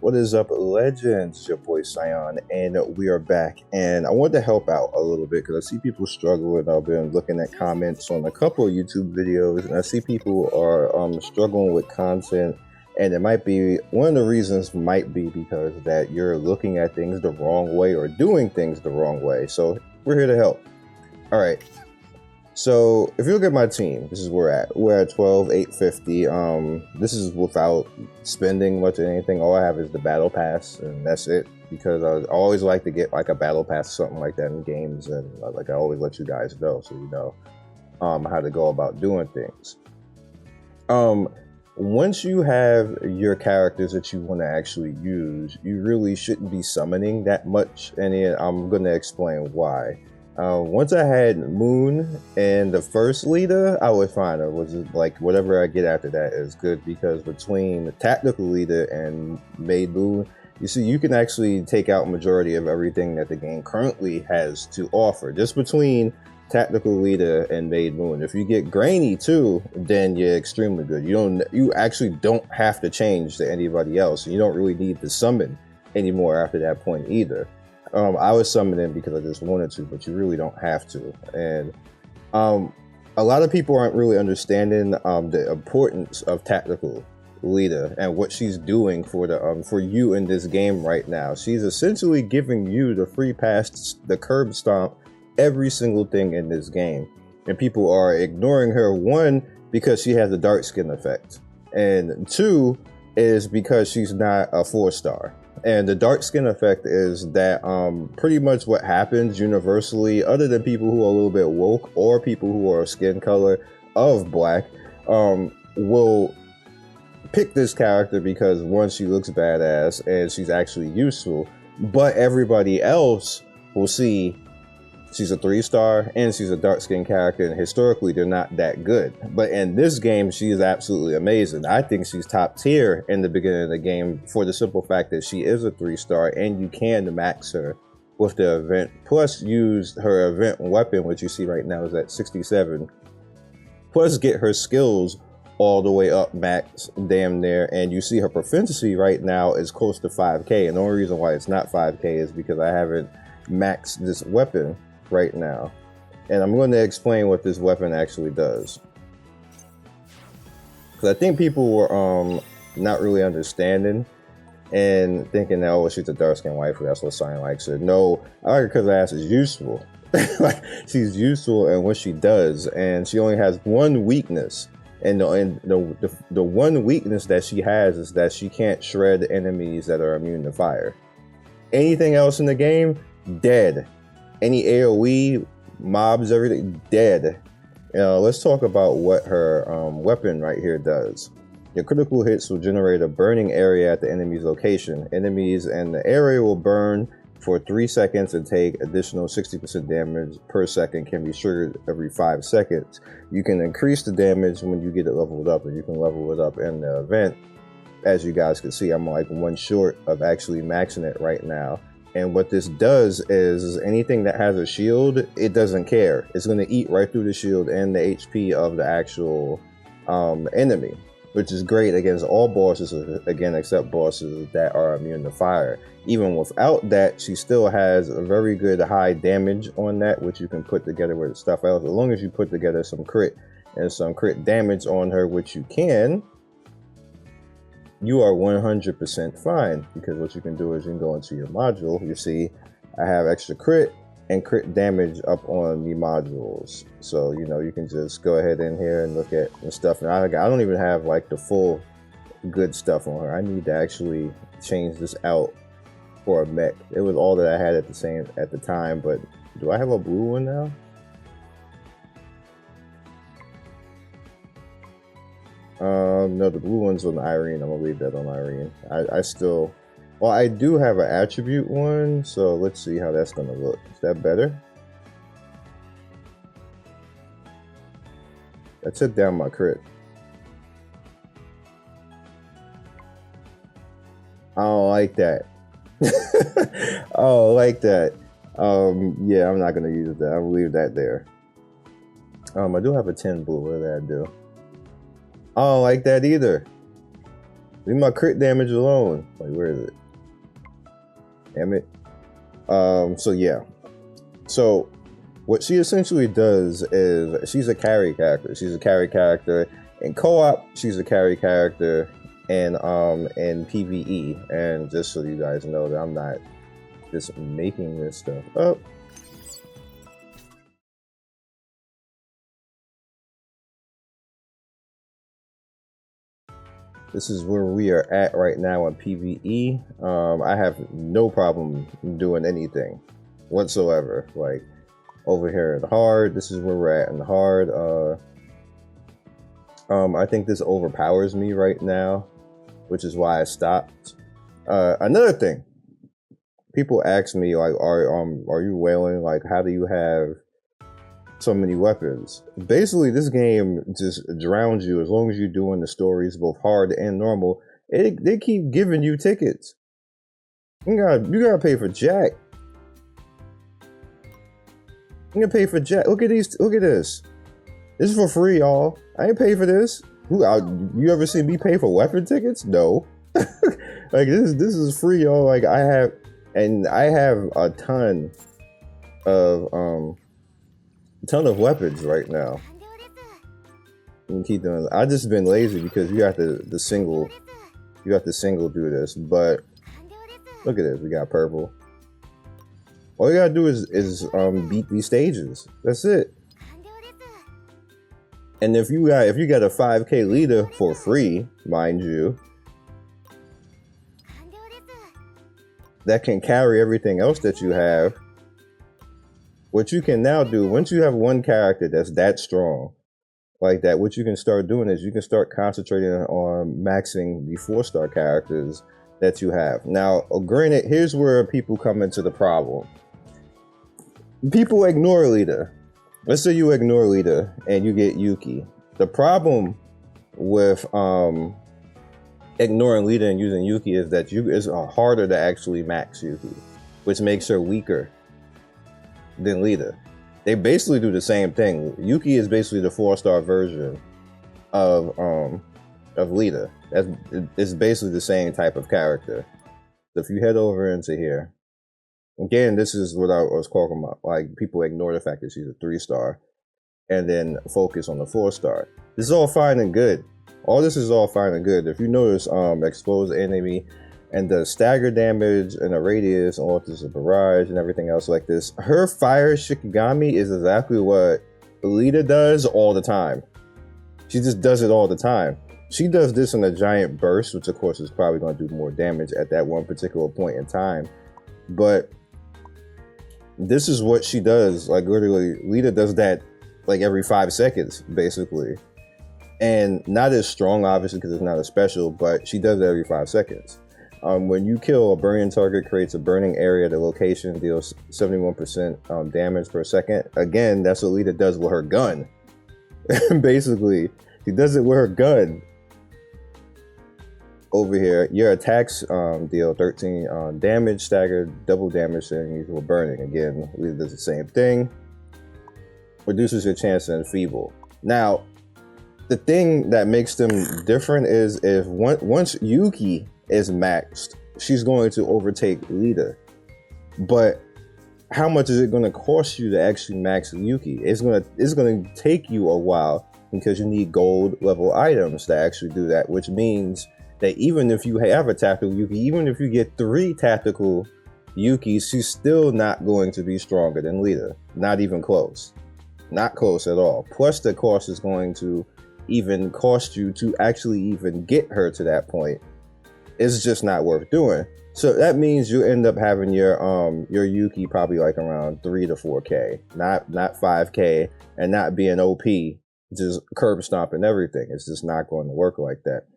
What is up, legends? It's your boy Sion, and we are back. And I wanted to help out a little bit because I see people struggling. I've been looking at comments on a couple of YouTube videos, and I see people are struggling with content. And it might be one of the reasons might be because that you're looking at things the wrong way or doing things the wrong way. So we're here to help. All right. So if you look at my team, this is where we're at. We're at 12,850. This is without spending much of anything. All I have is the battle pass, and that's it. Because I always like to get like a battle pass or something like that in games, and like I always let you guys know, so you know how to go about doing things. Once you have your characters that you want to actually use, you really shouldn't be summoning that much, and then I'm going to explain why. Once I had Moon and the first leader, I was fine. It was like whatever I get after that is good, because between the tactical leader and Maid Moon, you see, you can actually take out majority of everything that the game currently has to offer. Just between tactical leader and Maid Moon. If you get Grainy too, then you're extremely good. You actually don't have to change to anybody else. You don't really need to summon anymore after that point either. I was summoning because I just wanted to, but you really don't have to. And a lot of people aren't really understanding the importance of tactical leader and what she's doing for the for you in this game right now. She's essentially giving you the free pass, the curb stomp, every single thing in this game. And people are ignoring her, one, because she has the dark skin effect, and two is because she's not a 4-star. And the dark skin effect is that pretty much what happens universally, other than people who are a little bit woke or people who are skin color of black, will pick this character because, one, she looks badass and she's actually useful, but everybody else will see she's a 3-star and she's a dark skin character, and historically they're not that good. But in this game, she is absolutely amazing. I think she's top tier in the beginning of the game for the simple fact that she is a 3-star and you can max her with the event, plus use her event weapon, which you see right now is at 67, plus get her skills all the way up max damn near, and you see her proficiency right now is close to 5k, and the only reason why it's not 5k is because I haven't maxed this weapon right now. And I'm going to explain what this weapon actually does, because I think people were not really understanding and thinking that, oh, she's a dark skinned waifu, that's what Sign likes her. No, I like her because her ass is useful. Like, she's useful in what she does, and she only has one weakness, and the one weakness that she has is that she can't shred enemies that are immune to fire. Anything else in the game, dead. Any AoE, mobs, everything, dead. Let's talk about what her weapon right here does. Your critical hits will generate a burning area at the enemy's location. Enemies in the area will burn for 3 seconds and take additional 60% damage per second, can be triggered every 5 seconds. You can increase the damage when you get it leveled up, and you can level it up in the event. As you guys can see, I'm like one short of actually maxing it right now. And what this does is anything that has a shield, it doesn't care. It's going to eat right through the shield and the HP of the actual enemy, which is great against all bosses, again, except bosses that are immune to fire. Even without that, she still has a very good high damage on that, which you can put together with stuff else. As long as you put together some crit and some crit damage on her, which you can, you are 100% fine, because what you can do is you can go into your module. You see, I have extra crit and crit damage up on the modules. So, you know, you can just go ahead in here and look at the stuff. And I don't even have like the full good stuff on her. I need to actually change this out for a mech. It was all that I had at the time, but do I have a blue one now? No, the blue one's on Irene. I'm gonna leave that on Irene. I do have an attribute one, so let's see how that's gonna look. Is that better? That took down my crit. I don't like that. I don't like that. Yeah, I'm not gonna use that. I'll leave that there. I do have a 10 blue. What did that do? I don't like that either. Leave my crit damage alone. Like, where is it? Damn it. So yeah. So what she essentially does is she's a carry character. She's a carry character in co-op. She's a carry character in PvE. And just so you guys know that I'm not just making this stuff up. This is where we are at right now in PvE. I have no problem doing anything whatsoever. Like over here in hard, this is where we're at in hard. I think this overpowers me right now, which is why I stopped. Another thing, people ask me like, are you whaling? Like, how do you have so many weapons? Basically, this game just drowns you as long as you're doing the stories, both hard and normal. They keep giving you tickets. You gotta pay for Jack. You gotta pay for Jack. Look at these. Look at this. This is for free, y'all. I ain't pay for this. You ever seen me pay for weapon tickets? No. Like this is free, y'all. Like I have a ton of weapons right now. You keep doing. I just been lazy because you have to single do this. But look at this. We got purple. All you gotta do is beat these stages. That's it. And if you got a 5K leader for free, mind you, that can carry everything else that you have. What you can now do, once you have one character that's that strong, like that, what you can start doing is you can start concentrating on maxing the 4-star characters that you have. Now, granted, here's where people come into the problem. People ignore leader. Let's say you ignore leader and you get Yuki. The problem with ignoring leader and using Yuki is that it's harder to actually max Yuki, which makes her weaker than leader. They basically do the same thing. Yuki is basically the 4-star version of leader. It's basically the same type of character. So if you head over into here, again, this is what I was talking about. Like, people ignore the fact that she's a 3-star and then focus on the 4-star. This is all fine and good. All this is all fine and good. If you notice, expose enemy and the stagger damage and the radius and alters a barrage and everything else like this. Her fire Shikigami is exactly what Lita does all the time. She just does it all the time. She does this in a giant burst, which of course is probably going to do more damage at that one particular point in time. But this is what she does. Like literally, Lita does that like every 5 seconds, basically. And not as strong, obviously, because it's not a special, but she does it every 5 seconds. When you kill a burning target, creates a burning area. The location deals 71% damage per second. Again, that's what Lita does with her gun. Basically, she does it with her gun. Over here, your attacks deal 13 damage, staggered, double damage, and usual burning. Again, Lita does the same thing. Reduces your chance to enfeeble. Now, the thing that makes them different is if once Yuki is maxed, she's going to overtake Lita. But how much is it going to cost you to actually max Yuki? It's going to take you a while because you need gold level items to actually do that, which means that even if you have a tactical Yuki, even if you get 3 tactical Yukis, she's still not going to be stronger than Lita. Not even close. Not close at all. Plus the cost is going to even cost you to actually even get her to that point. It's just not worth doing. So that means you end up having your Yuki probably like around 3 to 4K, not 5K, and not being OP, just curb stomping everything. It's just not going to work like that.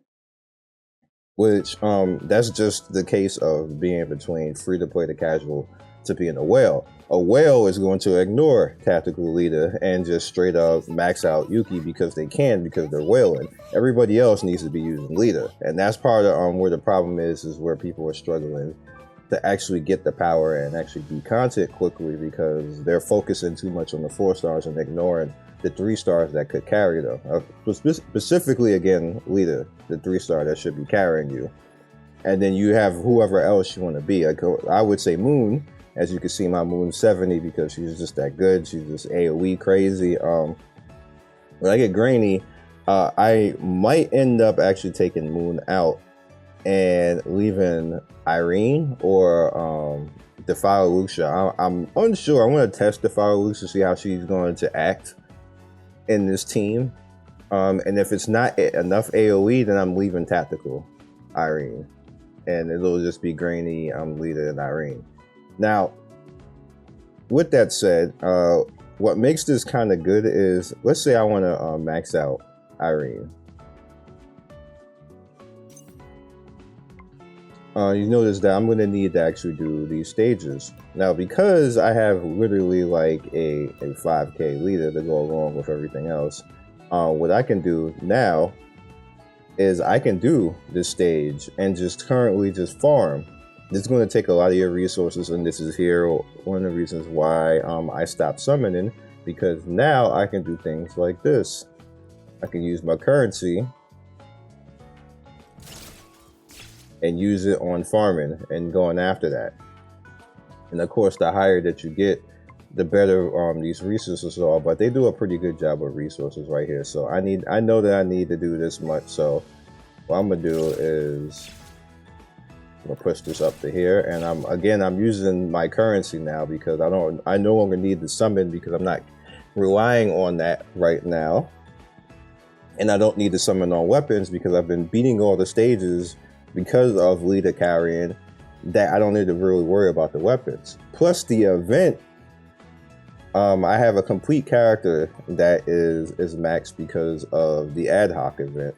Which that's just the case of being between free to play to casual to being a whale. A whale is going to ignore tactical leader and just straight up max out Yuki because they can, because they're whaling. Everybody else needs to be using leader, and that's part of where the problem is where people are struggling to actually get the power and actually do content quickly because they're focusing too much on the 4 stars and ignoring the 3 stars that could carry them. Specifically, again, leader, the 3-star that should be carrying you. And then you have whoever else you want to be. I would say Moon. As you can see, my Moon's 70 because she's just that good. She's just AoE crazy. When I get Grainy, I might end up actually taking Moon out and leaving Irene or Defile Lucia. I'm unsure. I want to test Defile Lucia, see how she's going to act in this team. And if it's not enough AoE, then I'm leaving Tactical Irene. And it'll just be Grainy, Leader, and Irene. Now, with that said, what makes this kind of good is, let's say I want to max out Irene. You notice that I'm going to need to actually do these stages. Now, because I have literally like a 5k leader to go along with everything else, what I can do now is I can do this stage and just currently just farm. This is going to take a lot of your resources, and this is here one of the reasons why I stopped summoning, because now I can do things like this. I can use my currency and use it on farming and going after that. And of course, the higher that you get, the better these resources are, but they do a pretty good job with resources right here. So I know that I need to do this much. So what I'm gonna do is I'm gonna push this up to here, and I'm using my currency now because I no longer need the summon because I'm not relying on that right now. And I don't need to summon on weapons because I've been beating all the stages because of leader carrying, that I don't need to really worry about the weapons. Plus the event, I have a complete character that is maxed because of the ad hoc event.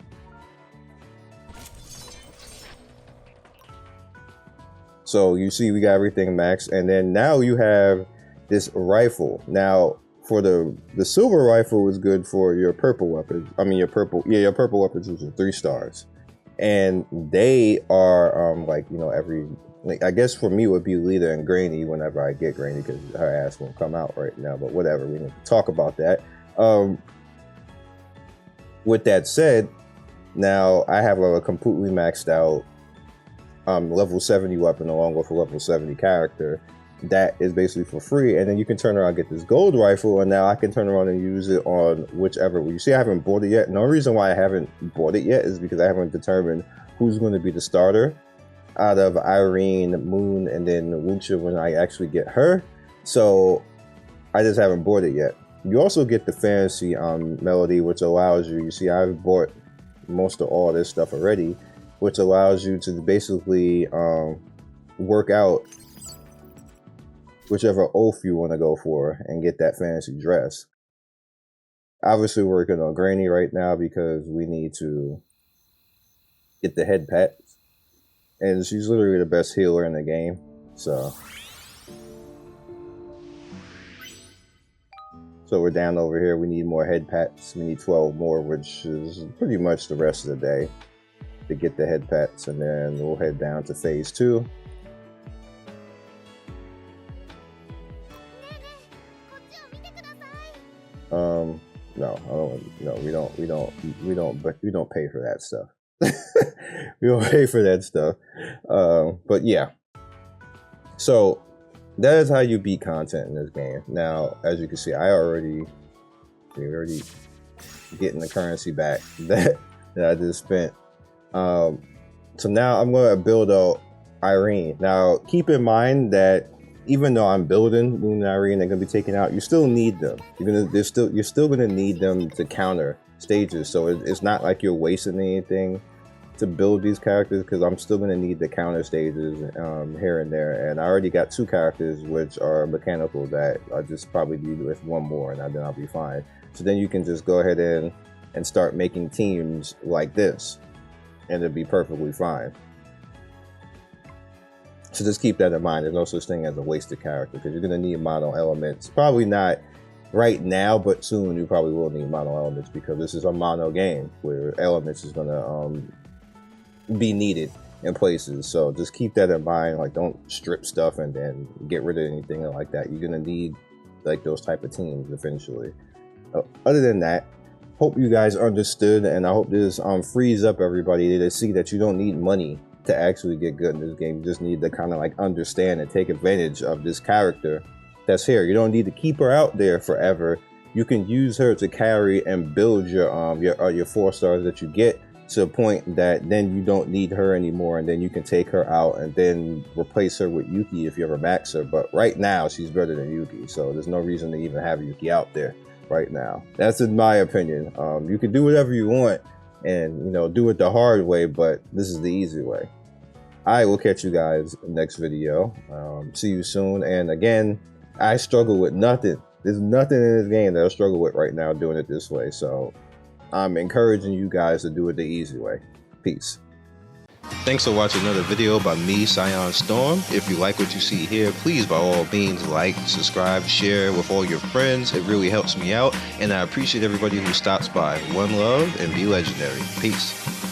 So you see we got everything maxed, and then now you have this rifle. Now for the silver rifle is good for your purple weapons. I mean your purple weapons, which are 3 stars. And they are like, you know, I guess for me it would be Leader and Grainy whenever I get Grainy, because her ass won't come out right now, but whatever, we need to talk about that. With that said, now I have a completely maxed out level 70 weapon along with a level 70 character that is basically for free, and then you can turn around and get this gold rifle, and now I can turn around and use it on whichever. You see I haven't bought it yet. No reason why I haven't bought it yet is because I haven't determined who's going to be the starter out of Irene, Moon, and then Lucia when I actually get her. So I just haven't bought it yet. You also get the fantasy melody, which allows you see I've bought most of all this stuff already, which allows you to basically work out whichever oath you want to go for and get that fancy dress. Obviously we're working on Grainy right now because we need to get the head pats, and she's literally the best healer in the game. So we're down over here. We need more head pats. We need 12 more, which is pretty much the rest of the day to get the head pats, and then we'll head down to phase 2. We don't pay for that stuff. We don't pay for that stuff. But yeah. So that is how you beat content in this game. Now, as you can see, we're already getting the currency back that I just spent. So now I'm gonna build out Irene. Now keep in mind that even though I'm building Moon and Irene, they're gonna be taken out, you still need them. You're still gonna need them to counter stages. So it's not like you're wasting anything to build these characters, because I'm still gonna need the counter stages here and there. And I already got 2 characters which are mechanical that I just probably need with 1 more, and then I'll be fine. So then you can just go ahead and start making teams like this, and it'll be perfectly fine. So just keep that in mind. There's no such thing as a wasted character, because you're going to need mono elements. Probably not right now, but soon you probably will need mono elements, because this is a mono game where elements is going to be needed in places. So just keep that in mind. Like, don't strip stuff and then get rid of anything like that. You're going to need like those type of teams eventually. other than that, hope you guys understood, and I hope this frees up everybody to see that you don't need money to actually get good in this game. You just need to kind of like understand and take advantage of this character that's here. You don't need to keep her out there forever. You can use her to carry and build your 4 stars that you get to a point that then you don't need her anymore, and then you can take her out and then replace her with Yuki if you ever max her. But right now she's better than Yuki, so there's no reason to even have Yuki out there right now. That's in my opinion. You can do whatever you want and, you know, do it the hard way, but this is the easy way. I will catch you guys next video. See you soon. And again, I struggle with nothing. There's nothing in this game that I struggle with right now doing it this way. So I'm encouraging you guys to do it the easy way. Peace. Thanks for watching another video by me, Scion Storm. If you like what you see here, please by all means like, subscribe, share with all your friends. It really helps me out, and I appreciate everybody who stops by. One love and be legendary. Peace.